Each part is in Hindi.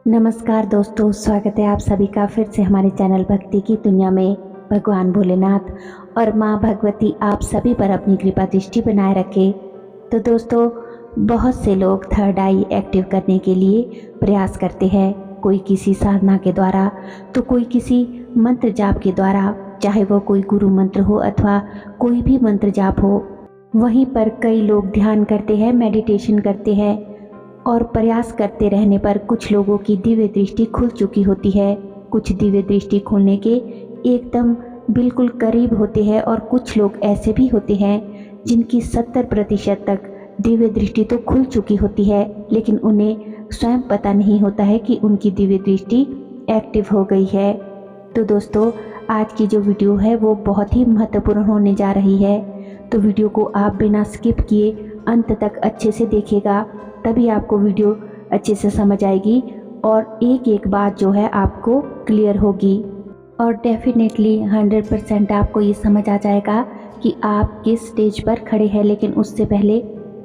नमस्कार दोस्तों, स्वागत है आप सभी का फिर से हमारे चैनल भक्ति की दुनिया में। भगवान भोलेनाथ और माँ भगवती आप सभी पर अपनी कृपा दृष्टि बनाए रखे। तो दोस्तों, बहुत से लोग थर्ड आई एक्टिव करने के लिए प्रयास करते हैं, कोई किसी साधना के द्वारा तो कोई किसी मंत्र जाप के द्वारा, चाहे वो कोई गुरु मंत्र हो अथवा कोई भी मंत्र जाप हो। वहीं पर कई लोग ध्यान करते हैं, मेडिटेशन करते हैं और प्रयास करते रहने पर कुछ लोगों की दिव्य दृष्टि खुल चुकी होती है। कुछ दिव्य दृष्टि खुलने के एकदम बिल्कुल करीब होते हैं और कुछ लोग ऐसे भी होते हैं जिनकी 70% तक दिव्य दृष्टि तो खुल चुकी होती है, लेकिन उन्हें स्वयं पता नहीं होता है कि उनकी दिव्य दृष्टि एक्टिव हो गई है। तो दोस्तों, आज की जो वीडियो है वो बहुत ही महत्वपूर्ण होने जा रही है, तो वीडियो को आप बिना स्किप किए अंत तक अच्छे से देखिएगा, तभी आपको वीडियो अच्छे से समझ आएगी और एक एक बात जो है आपको क्लियर होगी और डेफिनेटली 100% आपको ये समझ आ जाएगा कि आप किस स्टेज पर खड़े हैं। लेकिन उससे पहले,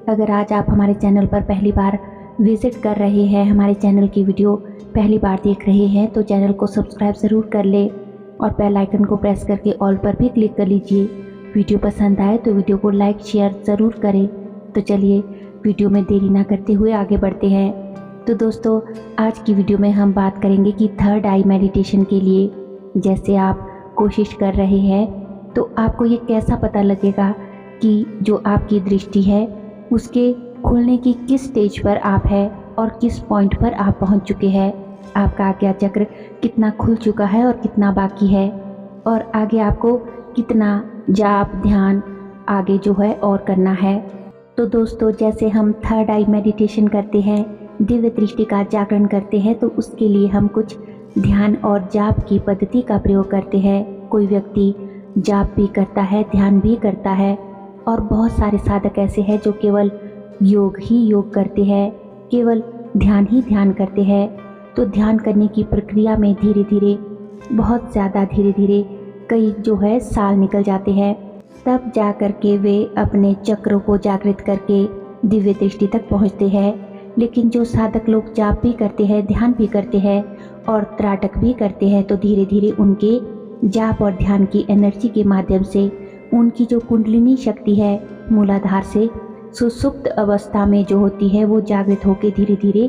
अगर आज आप हमारे चैनल पर पहली बार विजिट कर रहे हैं, हमारे चैनल की वीडियो पहली बार देख रहे हैं, तो चैनल को सब्सक्राइब ज़रूर कर ले और बेल आइकन को प्रेस करके ऑल पर भी क्लिक कर लीजिए। वीडियो पसंद आए तो वीडियो को लाइक शेयर ज़रूर करें। तो चलिए वीडियो में देरी ना करते हुए आगे बढ़ते हैं। तो दोस्तों, आज की वीडियो में हम बात करेंगे कि थर्ड आई मेडिटेशन के लिए जैसे आप कोशिश कर रहे हैं तो आपको ये कैसा पता लगेगा कि जो आपकी दृष्टि है उसके खुलने की किस स्टेज पर आप है और किस पॉइंट पर आप पहुंच चुके हैं। आपका आज्ञा चक्र कितना खुल चुका है और कितना बाकी है, और आगे आपको कितना जाप ध्यान आगे जो है और करना है। तो दोस्तों, जैसे हम थर्ड आई मेडिटेशन करते हैं, दिव्य दृष्टि का जागरण करते हैं, तो उसके लिए हम कुछ ध्यान और जाप की पद्धति का प्रयोग करते हैं। कोई व्यक्ति जाप भी करता है, ध्यान भी करता है, और बहुत सारे साधक ऐसे हैं जो केवल योग ही योग करते हैं, केवल ध्यान ही ध्यान करते हैं। तो ध्यान करने की प्रक्रिया में धीरे धीरे, बहुत ज़्यादा धीरे धीरे कई जो है साल निकल जाते हैं, तब जा कर के वे अपने चक्रों को जागृत करके दिव्य दृष्टि तक पहुंचते हैं। लेकिन जो साधक लोग जाप भी करते हैं, ध्यान भी करते हैं और त्राटक भी करते हैं, तो धीरे धीरे उनके जाप और ध्यान की एनर्जी के माध्यम से उनकी जो कुंडलिनी शक्ति है मूलाधार से सुसुप्त अवस्था में जो होती है वो जागृत होकर धीरे धीरे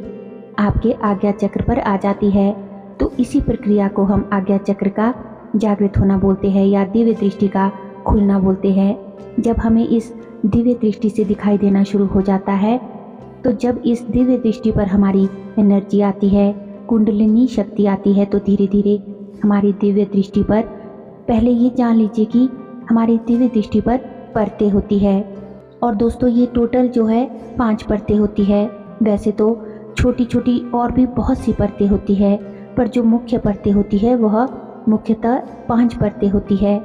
आपके आज्ञा चक्र पर आ जाती है। तो इसी प्रक्रिया को हम आज्ञा चक्र का जागृत होना बोलते हैं या दिव्य दृष्टि का खुलना बोलते हैं। जब हमें इस दिव्य दृष्टि से दिखाई देना शुरू हो जाता है, तो जब इस दिव्य दृष्टि पर हमारी एनर्जी आती है, कुंडलिनी शक्ति आती है, तो धीरे धीरे हमारी दिव्य दृष्टि पर, पहले ये जान लीजिए कि हमारी दिव्य दृष्टि पर परतें होती है। और दोस्तों, ये टोटल जो है 5 परतें होती है। वैसे तो छोटी छोटी और भी बहुत सी परतें होती है, पर जो मुख्य परतें होती है वह मुख्यतः 5 परतें होती है।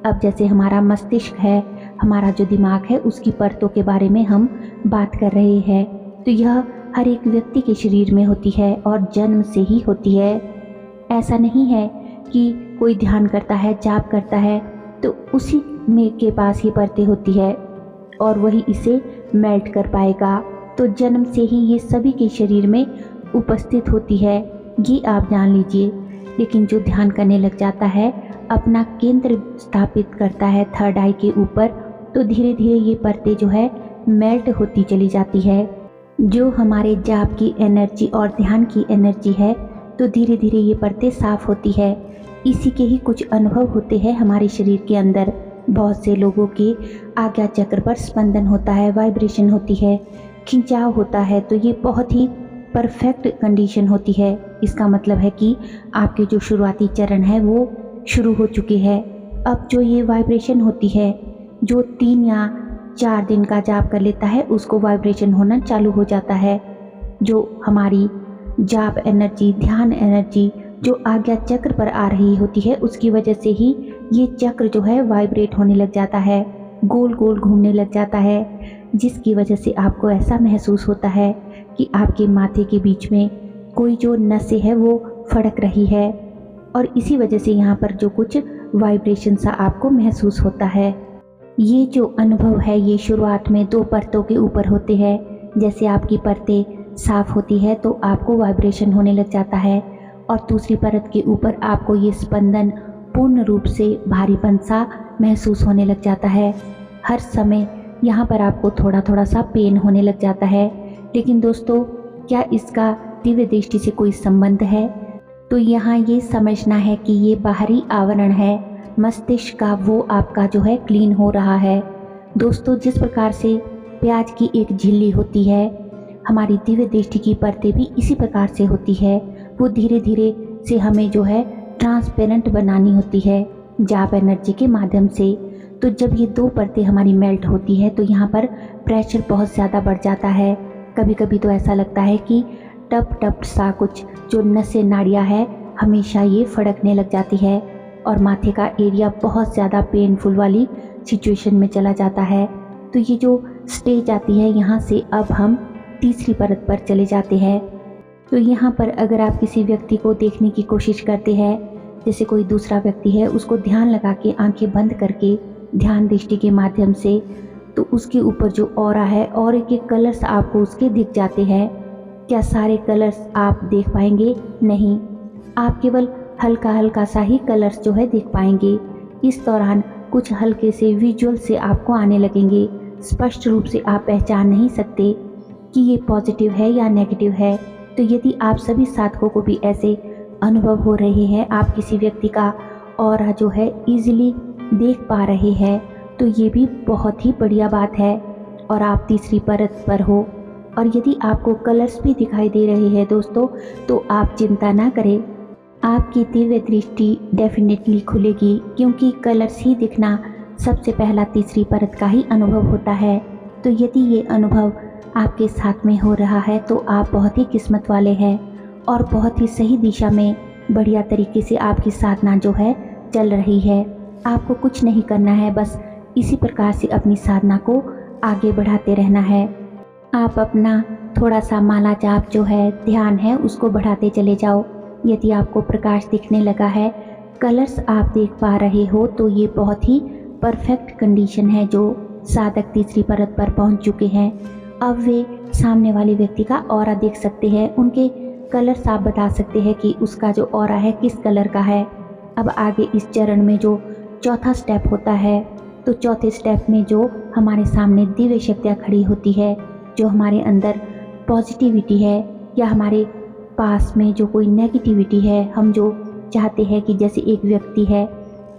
अब जैसे हमारा मस्तिष्क है, हमारा जो दिमाग है, उसकी परतों के बारे में हम बात कर रहे हैं, तो यह हर एक व्यक्ति के शरीर में होती है और जन्म से ही होती है। ऐसा नहीं है कि कोई ध्यान करता है, जाप करता है तो उसी में के पास ही परतें होती है और वही इसे मेल्ट कर पाएगा। तो जन्म से ही ये सभी के शरीर में उपस्थित होती है, ये आप जान लीजिए। लेकिन जो ध्यान करने लग जाता है, अपना केंद्र स्थापित करता है थर्ड आई के ऊपर, तो धीरे धीरे ये परतें जो है मेल्ट होती चली जाती है। जो हमारे जाप की एनर्जी और ध्यान की एनर्जी है, तो धीरे धीरे ये परतें साफ होती है। इसी के ही कुछ अनुभव होते हैं हमारे शरीर के अंदर। बहुत से लोगों के आज्ञा चक्र पर स्पंदन होता है, वाइब्रेशन होती है, खिंचाव होता है, तो ये बहुत ही परफेक्ट कंडीशन होती है। इसका मतलब है कि आपके जो शुरुआती चरण है वो शुरू हो चुके हैं। अब जो ये वाइब्रेशन होती है, जो 3 या 4 दिन का जाप कर लेता है उसको वाइब्रेशन होना चालू हो जाता है। जो हमारी जाप एनर्जी, ध्यान एनर्जी जो आज्ञा चक्र पर आ रही होती है, उसकी वजह से ही ये चक्र जो है वाइब्रेट होने लग जाता है, गोल गोल घूमने लग जाता है, जिसकी वजह से आपको ऐसा महसूस होता है कि आपके माथे के बीच में कोई जो नसें है वो फड़क रही है, और इसी वजह से यहाँ पर जो कुछ वाइब्रेशन सा आपको महसूस होता है। ये जो अनुभव है ये शुरुआत में 2 परतों के ऊपर होते हैं। जैसे आपकी परतें साफ होती है तो आपको वाइब्रेशन होने लग जाता है और दूसरी परत के ऊपर आपको ये स्पंदन पूर्ण रूप से भारीपन सा महसूस होने लग जाता है। हर समय यहाँ पर आपको थोड़ा थोड़ा सा पेन होने लग जाता है। लेकिन दोस्तों, क्या इसका दिव्य दृष्टि से कोई संबंध है? तो यहाँ ये समझना है कि ये बाहरी आवरण है, मस्तिष्क का, वो आपका जो है क्लीन हो रहा है। दोस्तों, जिस प्रकार से प्याज की एक झिल्ली होती है, हमारी दिव्य दृष्टि की परतें भी इसी प्रकार से होती है। वो धीरे धीरे से हमें जो है ट्रांसपेरेंट बनानी होती है जाप एनर्जी के माध्यम से। तो जब ये दो परतें हमारी मेल्ट होती है तो यहाँ पर प्रेशर बहुत ज़्यादा बढ़ जाता है। कभी कभी तो ऐसा लगता है कि टप टप सा कुछ जो नसें नाड़ियाँ है हमेशा ये फड़कने लग जाती है और माथे का एरिया बहुत ज़्यादा पेनफुल वाली सिचुएशन में चला जाता है। तो ये जो स्टेज आती है, यहाँ से अब हम तीसरी परत पर चले जाते हैं। तो यहाँ पर अगर आप किसी व्यक्ति को देखने की कोशिश करते हैं, जैसे कोई दूसरा व्यक्ति है, उसको ध्यान लगा के आंखें बंद करके ध्यान दृष्टि के माध्यम से, तो उसके ऊपर जो ऑरा है, ऑरे के कलर्स आपको उसके दिख जाते हैं। क्या सारे कलर्स आप देख पाएंगे? नहीं, आप केवल हल्का हल्का सा ही कलर्स जो है देख पाएंगे। इस दौरान कुछ हल्के से विजुअल से आपको आने लगेंगे। स्पष्ट रूप से आप पहचान नहीं सकते कि ये पॉजिटिव है या नेगेटिव है। तो यदि आप सभी साधकों को भी ऐसे अनुभव हो रहे हैं, आप किसी व्यक्ति का ऑरा जो है इजीली देख पा रहे हैं, तो ये भी बहुत ही बढ़िया बात है और आप तीसरी परत पर हो। और यदि आपको कलर्स भी दिखाई दे रहे हैं दोस्तों, तो आप चिंता ना करें, आपकी दिव्य दृष्टि डेफिनेटली खुलेगी, क्योंकि कलर्स ही दिखना सबसे पहला तीसरी परत का ही अनुभव होता है। तो यदि ये अनुभव आपके साथ में हो रहा है तो आप बहुत ही किस्मत वाले हैं और बहुत ही सही दिशा में बढ़िया तरीके से आपकी साधना जो है चल रही है। आपको कुछ नहीं करना है, बस इसी प्रकार से अपनी साधना को आगे बढ़ाते रहना है। आप अपना थोड़ा सा माला जाप जो है, ध्यान है, उसको बढ़ाते चले जाओ। यदि आपको प्रकाश दिखने लगा है, कलर्स आप देख पा रहे हो, तो ये बहुत ही परफेक्ट कंडीशन है जो साधक तीसरी परत पर पहुंच चुके हैं। अब वे सामने वाले व्यक्ति का ऑरा देख सकते हैं, उनके कलर्स आप बता सकते हैं कि उसका जो ऑरा है किस कलर का है। अब आगे इस चरण में जो चौथा स्टेप होता है, तो चौथे स्टेप में जो हमारे सामने दिव्य शक्तियाँ खड़ी होती है, जो हमारे अंदर पॉजिटिविटी है या हमारे पास में जो कोई नेगेटिविटी है, हम जो चाहते हैं कि जैसे एक व्यक्ति है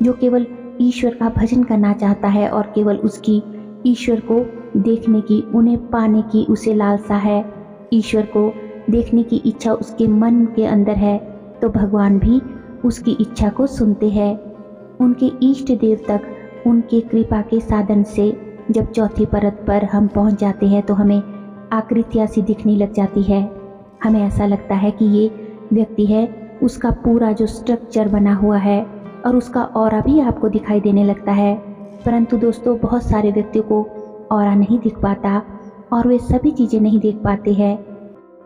जो केवल ईश्वर का भजन करना चाहता है और केवल उसकी ईश्वर को देखने की, उन्हें पाने की उसे लालसा है, ईश्वर को देखने की इच्छा उसके मन के अंदर है, तो भगवान भी उसकी इच्छा को सुनते हैं। उनके इष्ट देव तक उनके कृपा के साधन से जब चौथी परत पर हम पहुंच जाते हैं तो हमें आकृतियाँ सी दिखने लग जाती है। हमें ऐसा लगता है कि ये व्यक्ति है, उसका पूरा जो स्ट्रक्चर बना हुआ है और उसका ऑरा भी आपको दिखाई देने लगता है। परंतु दोस्तों, बहुत सारे व्यक्तियों को ऑरा नहीं दिख पाता और वे सभी चीज़ें नहीं देख पाते हैं।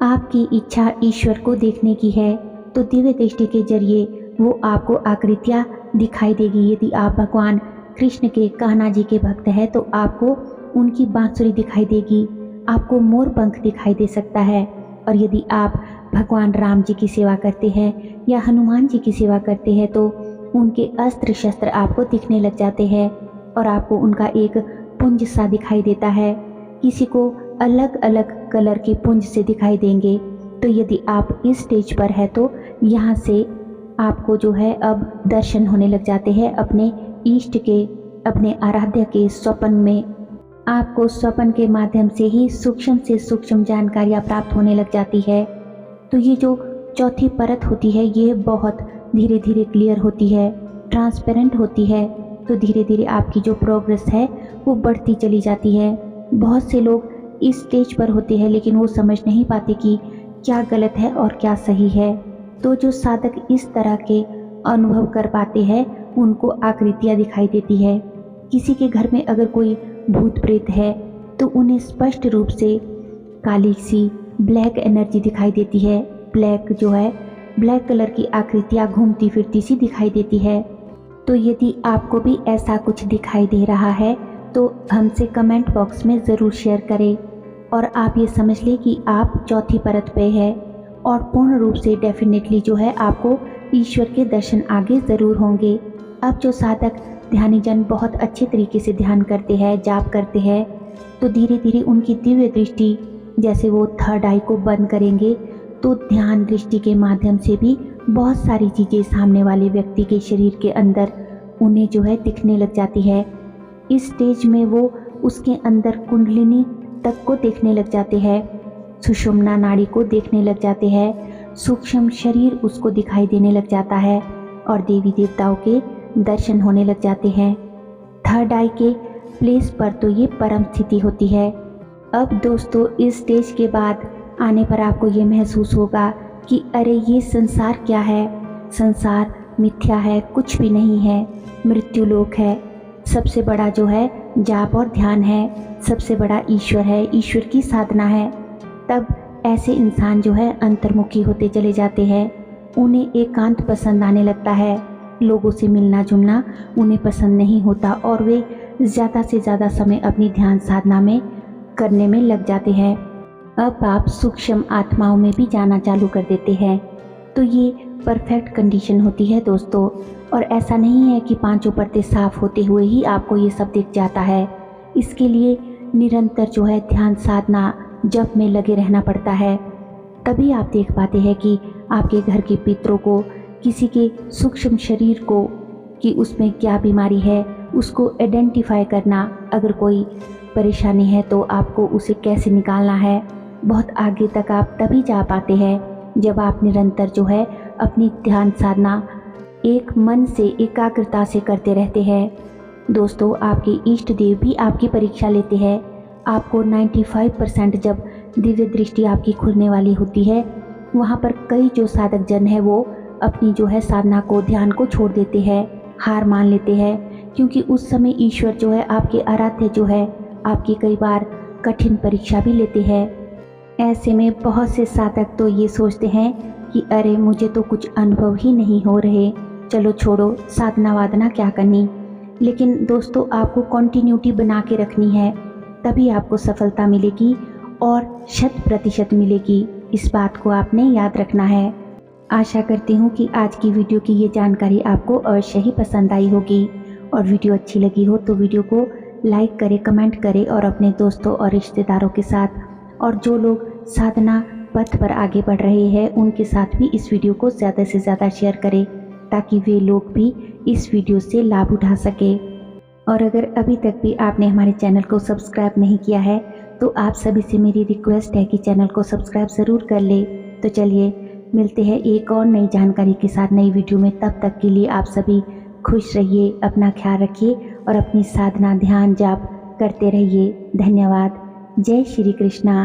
आपकी इच्छा ईश्वर को देखने की है, तो दिव्य दृष्टि के जरिए वो आपको आकृतियाँ दिखाई देगी। यदि आप भगवान कृष्ण के, कान्हा जी के भक्त हैं, तो आपको उनकी बांसुरी दिखाई देगी, आपको मोर पंख दिखाई दे सकता है। और यदि आप भगवान राम जी की सेवा करते हैं या हनुमान जी की सेवा करते हैं, तो उनके अस्त्र शस्त्र आपको दिखने लग जाते हैं और आपको उनका एक पुंज सा दिखाई देता है। किसी को अलग अलग कलर के पुंज से दिखाई देंगे। तो यदि आप इस स्टेज पर है तो यहाँ से आपको जो है अब दर्शन होने लग जाते हैं अपने इष्ट के, अपने आराध्य के स्वप्न में। आपको स्वप्न के माध्यम से ही सूक्ष्म से सूक्ष्म जानकारियाँ प्राप्त होने लग जाती है। तो ये जो चौथी परत होती है, ये बहुत धीरे धीरे क्लियर होती है, ट्रांसपेरेंट होती है। तो धीरे धीरे आपकी जो प्रोग्रेस है वो बढ़ती चली जाती है। बहुत से लोग इस स्टेज पर होते हैं लेकिन वो समझ नहीं पाते कि क्या गलत है और क्या सही है। तो जो साधक इस तरह के अनुभव कर पाते हैं, उनको आकृतियाँ दिखाई देती है। किसी के घर में अगर कोई भूत प्रेत है तो उन्हें स्पष्ट रूप से काली सी ब्लैक एनर्जी दिखाई देती है। ब्लैक जो है, ब्लैक कलर की आकृतियाँ घूमती फिरती सी दिखाई देती है। तो यदि आपको भी ऐसा कुछ दिखाई दे रहा है तो हमसे कमेंट बॉक्स में ज़रूर शेयर करें। और आप ये समझ लें कि आप चौथी परत पे है और पूर्ण रूप से डेफिनेटली जो है आपको ईश्वर के दर्शन आगे ज़रूर होंगे। अब जो साधक ध्यानीजन बहुत अच्छे तरीके से ध्यान करते हैं, जाप करते हैं, तो धीरे धीरे उनकी दिव्य दृष्टि, जैसे वो थर्ड आई को बंद करेंगे तो ध्यान दृष्टि के माध्यम से भी बहुत सारी चीज़ें सामने वाले व्यक्ति के शरीर के अंदर उन्हें जो है दिखने लग जाती है। इस स्टेज में वो उसके अंदर कुंडलिनी तक को देखने लग जाते हैं, सुषुम्ना नाड़ी को देखने लग जाते हैं, सूक्ष्म शरीर उसको दिखाई देने लग जाता है और देवी देवताओं के दर्शन होने लग जाते हैं। थर्ड आई के प्लेस पर तो ये परम स्थिति होती है। अब दोस्तों इस स्टेज के बाद आने पर आपको ये महसूस होगा कि अरे ये संसार क्या है, संसार मिथ्या है, कुछ भी नहीं है, मृत्यु लोक है, सबसे बड़ा जो है जाप और ध्यान है, सबसे बड़ा ईश्वर है, ईश्वर की साधना है। तब ऐसे इंसान जो है अंतर्मुखी होते चले जाते हैं, उन्हें एकांत पसंद आने लगता है, लोगों से मिलना जुलना उन्हें पसंद नहीं होता और वे ज़्यादा से ज़्यादा समय अपनी ध्यान साधना में करने में लग जाते हैं। अब आप सूक्ष्म आत्माओं में भी जाना चालू कर देते हैं। तो ये परफेक्ट कंडीशन होती है दोस्तों, और ऐसा नहीं है कि पांचों परतें साफ होते हुए ही आपको ये सब दिख जाता है। इसके लिए निरंतर जो है ध्यान साधना जप में लगे रहना पड़ता है, तभी आप देख पाते हैं कि आपके घर के पितरों को, किसी के सूक्ष्म शरीर को, कि उसमें क्या बीमारी है उसको आइडेंटिफाई करना, अगर कोई परेशानी है तो आपको उसे कैसे निकालना है। बहुत आगे तक आप तभी जा पाते हैं जब आप निरंतर जो है अपनी ध्यान साधना एक मन से एकाग्रता से करते रहते हैं। दोस्तों आपके इष्ट देव भी आपकी परीक्षा लेते हैं। आपको 95% जब दिव्य दृष्टि आपकी खुलने वाली होती है, वहाँ पर कई जो साधक जन है वो अपनी जो है साधना को, ध्यान को छोड़ देते हैं, हार मान लेते हैं, क्योंकि उस समय ईश्वर जो है आपके आराध्य जो है आपकी कई बार कठिन परीक्षा भी लेते हैं। ऐसे में बहुत से साधक तो ये सोचते हैं कि अरे मुझे तो कुछ अनुभव ही नहीं हो रहे, चलो छोड़ो, साधना वादना क्या करनी। लेकिन दोस्तों आपको कंटिन्यूटी बना के रखनी है, तभी आपको सफलता मिलेगी और 100% मिलेगी। इस बात को आपने याद रखना है। आशा करती हूँ कि आज की वीडियो की ये जानकारी आपको अवश्य ही पसंद आई होगी, और वीडियो अच्छी लगी हो तो वीडियो को लाइक करें, कमेंट करें और अपने दोस्तों और रिश्तेदारों के साथ, और जो लोग साधना पथ पर आगे बढ़ रहे हैं उनके साथ भी इस वीडियो को ज़्यादा से ज़्यादा शेयर करें, ताकि वे लोग भी इस वीडियो से लाभ उठा सके। और अगर अभी तक भी आपने हमारे चैनल को सब्सक्राइब नहीं किया है तो आप सभी से मेरी रिक्वेस्ट है कि चैनल को सब्सक्राइब ज़रूर कर ले। तो चलिए मिलते हैं एक और नई जानकारी के साथ नई वीडियो में। तब तक के लिए आप सभी खुश रहिए, अपना ख्याल रखिए और अपनी साधना ध्यान जाप करते रहिए। धन्यवाद। जय श्री कृष्णा।